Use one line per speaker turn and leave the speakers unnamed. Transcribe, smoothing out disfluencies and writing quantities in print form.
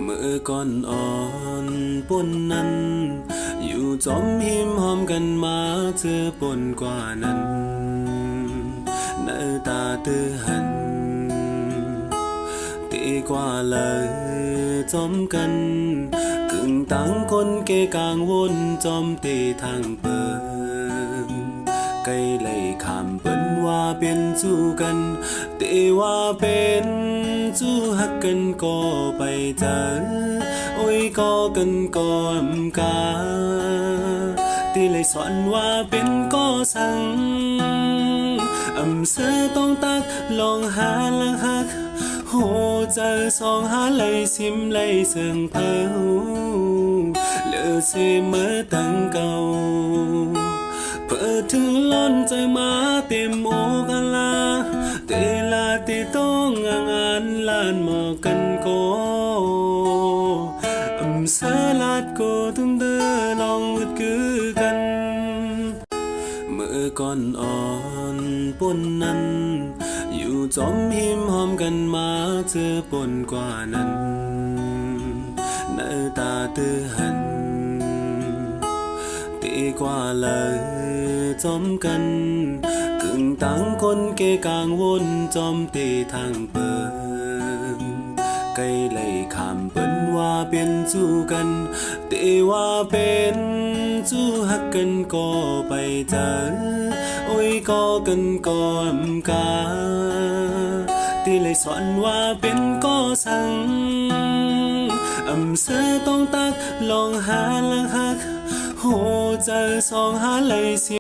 เมื่อก่อนอ่อนป่นนั้นอยู่จอมหิมหอมกันมาเจอปนกว่านั้นหน้าตาตื้อหันตีกว่าเลยจอมกันกึ่งต่างคนเกกลางวนจอมตีทางเปิงไกลไล่ขามเปิ้นว่าเป็นสู้กันตีว่าเป็นสู้ฮักกันก็ไปเจอโอ้ยก็กันก็อำกาตีเลยสอนว่าเป็นก็สั่งอำเสอต้องตักลองหาลังฮักโหเจอสองหาเลยซิมเลยเสื่องเพอเลือเสมอตั้งเก่าเปิดถึงล้นใจมาเต็มอกอลาเตลาเตต้องงานลานหมอกันก็อำเสอลาดก็ตุ้มเดอลองวึดคือกันเมื่อก่อนอ่อนป่นนั้นอยู่จอมหิมหอมกันมาเจอปนกว่านั้นหน้าตาตื้อหันตีกว่าเลยจอมกันกึ่งต่างคนเกกลางวนจอมตีทางเปิงไกลไล่ขามเปิ้นว่าเป็นสู้กันตีว่าเป็นสู้ฮักกันก็ไปเจอโอ้ยก็กันก็อำกาตีเลยสอนว่าเป็นก็สั่งอำเสอต้องตักลองหาลังฮักโหเจอสองหาเลยสิ